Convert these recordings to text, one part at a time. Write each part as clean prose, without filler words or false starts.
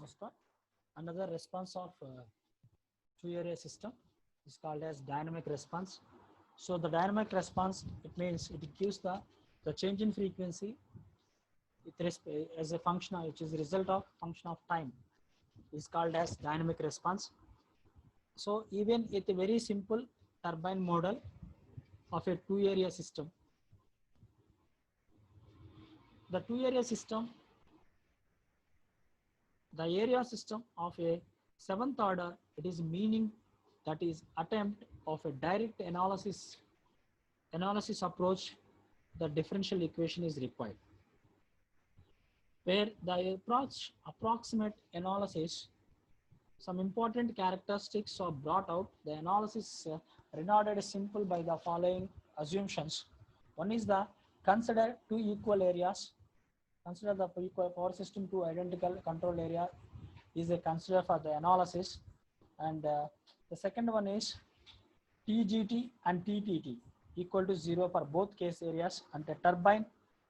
thermostat. Another response of two-area system is called as dynamic response. So the dynamic response, it means it gives the change in frequency as a function, which is a result of function of time, is called as dynamic response. So even with a very simple turbine model of a two-area system, the two-area system, the area system of a seventh order, it is meaning that is attempt of a direct analysis approach, the differential equation is required, where the approximate analysis, some important characteristics are brought out. The analysis rendered simple by the following assumptions. One is the consider two equal areas. Consider the equal power system, two identical control area is a consider for the analysis. And the second one is TGT and TTT equal to 0 for both case areas, and the turbine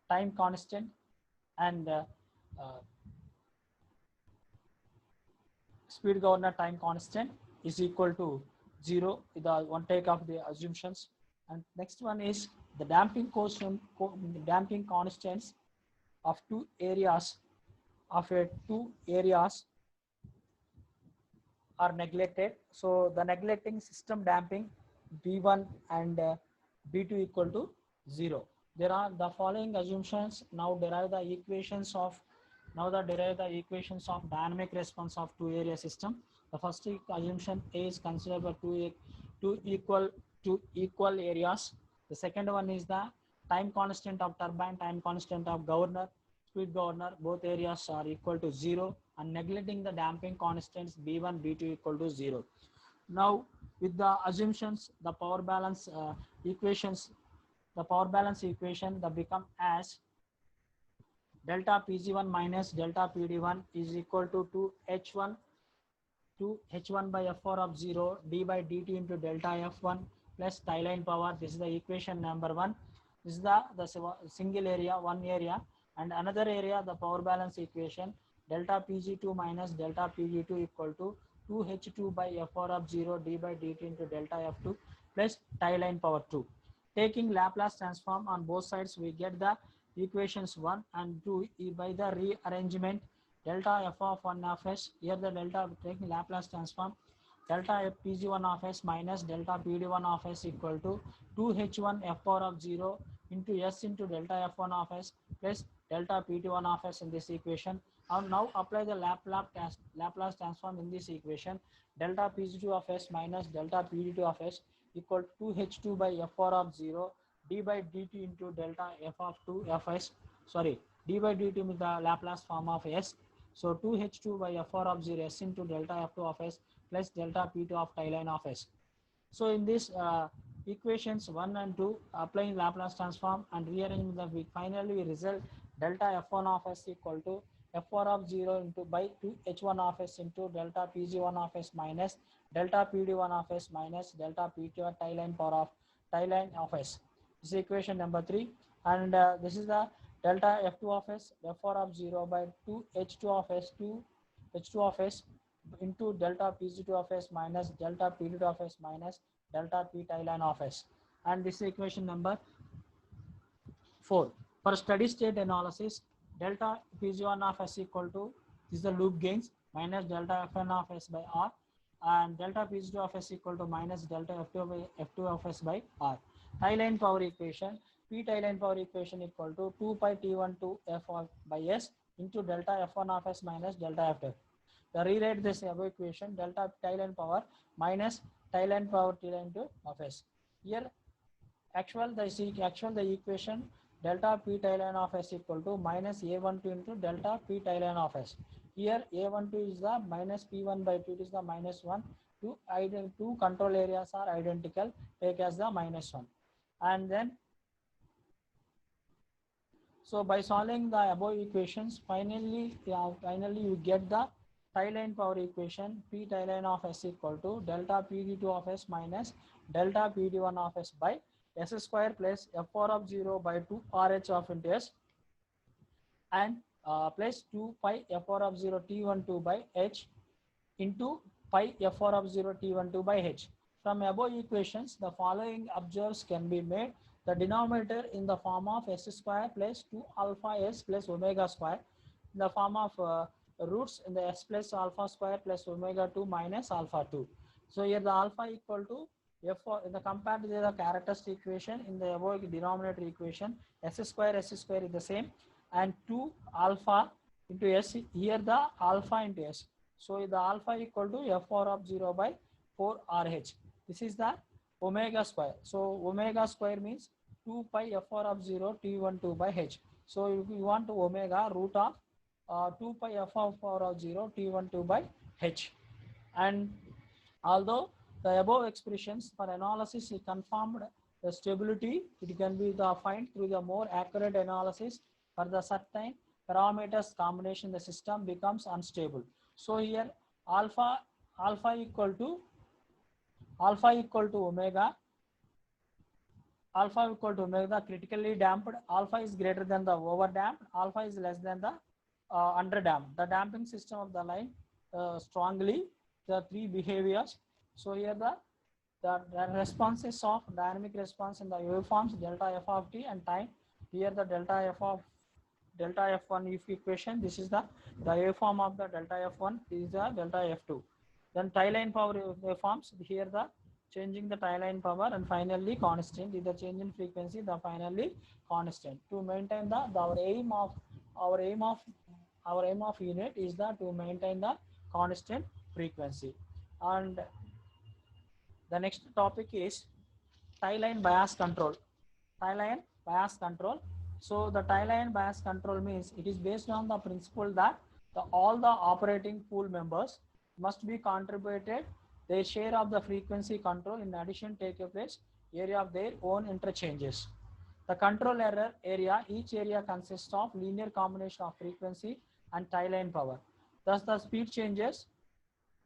time constant and speed governor time constant is equal to 0 with the one take of the assumptions. And next one is the damping constants of two areas are neglected. So the neglecting system damping B1 and B2 equal to 0. There are the following assumptions. Now derive the equations of dynamic response of two area system. The first assumption is consider for two equal areas. The second one is the time constant of turbine, time constant of governor, speed governor, both areas are equal to 0, and neglecting the damping constants B1, B2 equal to 0. Now with the assumptions, the power balance equation that become as delta Pg1 minus delta Pd1 is equal to 2H1 by F4 of 0 d by dt into delta F1 plus tie line power. This is the equation number 1. This is the single area, one area, and another area, the power balance equation, delta Pg2 minus delta Pg2 equal to 2H2 by F4 of 0 d by dt into delta F2 plus tie line power 2. Taking Laplace transform on both sides, we get the equations 1 and 2 by the rearrangement. Delta F of 1 of s, here the delta taking Laplace transform, delta F Pg1 of s minus delta Pd1 of s equal to 2H1 F power of 0 into s into delta F1 of s plus delta Pd1 of s in this equation. And now apply the Laplace transform in this equation. Delta Pg2 of s minus delta Pd2 of s equal to 2H2 by F4 of 0 d by dt into delta F of 2 Fs, sorry, d by dt with the Laplace form of s. So 2H2 by F4 of 0 s into delta F2 of s plus delta P2 of tie line of s. So in this equations 1 and 2, applying Laplace transform and rearranging the finally result delta F1 of s equal to F4 of 0 into by 2H1 of s into delta Pg1 of s minus delta Pd1 of s minus delta P2 tie line power of s. This is equation number 3, and this is the delta F2 of s, F4 of 0 by 2H2 of s, 2H2 of s into delta Pg2 of s minus delta Pd2 of s minus delta P tie line of s. And this is equation number 4. For steady state analysis, delta Pg1 of s equal to, this is the loop gains, minus delta Fn of s by R, and delta Pg2 of s equal to minus delta F2 of s by R. Tie line power equation, P tie line power equation equal to 2 pi T1 to F by S into delta F1 of S minus delta F2. The rewrite this above equation, delta tie line power minus tie line power T line to of S. Here the equation delta P tie line of S equal to minus A12 into delta P tie line of S. Here A12 is the minus P1 by 2 is the minus 1. Two control areas are identical, take as the minus 1. And then, so by solving the above equations, finally you get the tie line power equation, P tie line of S equal to delta Pd2 of S minus delta Pd1 of S by S square plus F4 of 0 by 2 RH of into S, and plus 2 pi f(r) of 0 T12 by h into pi f(r) of 0 T12 by h. From above equations, the following observes can be made. The denominator in the form of s square plus 2 alpha s plus omega square in the form of roots in the s plus alpha square plus omega 2 minus alpha 2. So here the alpha equal to f in the compared to the characteristic equation in the above denominator equation, s square is the same, and 2 alpha into s, here the alpha into s. So the alpha equal to f(r) of 0 by 4 RH. This is the omega square. So omega square means 2 pi f(r) of 0 T12 by h. So if you want to omega root of 2 pi f(r) of 0 T12 by h. And although the above expressions for analysis is confirmed the stability, it can be defined through the more accurate analysis for the certain parameters combination the system becomes unstable. So here alpha equal to omega, critically damped, alpha is greater than the over damped, alpha is less than the under damped. The damping system of the line strongly the three behaviors. So here the responses of dynamic response in the waveforms delta f of t and time. Here the delta f1 if equation. This is the waveform of the delta f1. This is the delta f2. Then tie line power waveforms. Here the changing the tie line power, and finally constant is the change in frequency. The finally constant to maintain the our aim of unit is to maintain the constant frequency. And the next topic is tie line bias control. Tie line bias control. So the tie line bias control means it is based on the principle that all the operating pool members must be contributed their share of the frequency control. In addition, take a place area of their own interchanges. The control error area, each area consists of linear combination of frequency and tie line power. Thus, the speed changes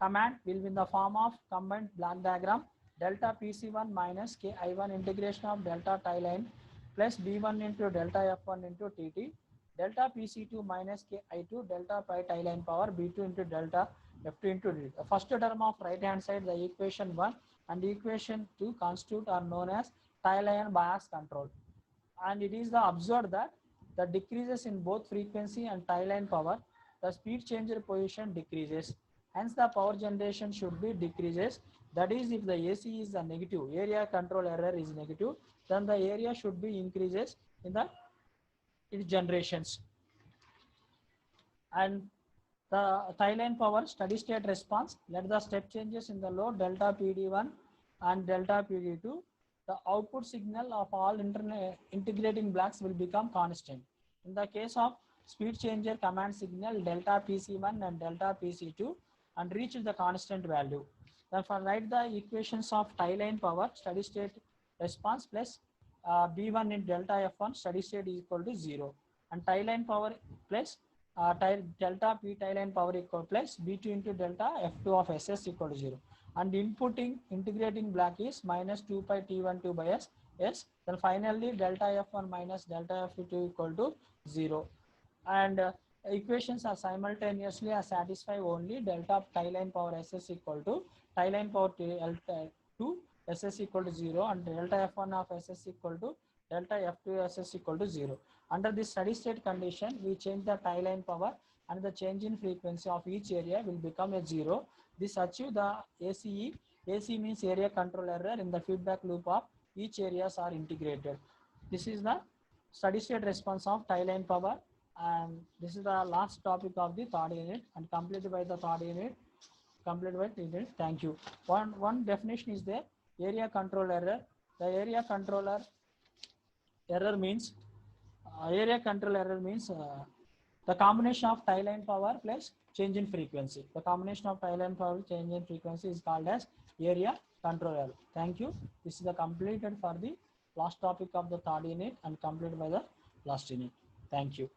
command will be in the form of combined block diagram delta PC1 minus KI1 integration of delta tie line plus B1 into delta F1 into TT, delta PC2 minus KI2 delta pi tie line power B2 into delta F2 into DT. The first term of right hand side, the equation 1 and equation 2 constitute are known as tie line bias control. And it is the observed that the decreases in both frequency and tie line power, the speed changer position decreases. Hence, the power generation should be decreases. That is, if the AC is a negative, area control error is negative, then the area should be increases in the generations. And the tie line power steady state response, let the step changes in the load delta PD1 and delta PD2. The output signal of all integrating blocks will become constant. In the case of speed changer command signal delta PC1 and delta PC2 and reach the constant value. Therefore, write the equations of tie line power steady state response plus B1 in delta F1 steady state is equal to 0, and tie line power plus delta P tie line power equal plus B2 into delta F2 of SS equal to 0. And integrating block is minus 2 pi T12 by S. Then finally delta F1 minus delta F2 equal to 0. And equations are simultaneously satisfy only delta tie line power SS equal to tie line power L2 SS equal to 0 and delta F1 of SS equal to delta F2 SS equal to 0. Under this steady state condition, we change the tie line power and the change in frequency of each area will become a 0. This achieve the ACE. AC means area control error in the feedback loop of each areas are integrated. This is the steady state response of tie line power, and this is the last topic of the third unit and completed by the third unit. Thank you. One definition is there, area control error. The area controller error means the combination of tie line power plus change in frequency. The combination of tie line power change in frequency is called as area control error. Thank you. This is the completed for the last topic of the third unit and completed by the last unit. Thank you.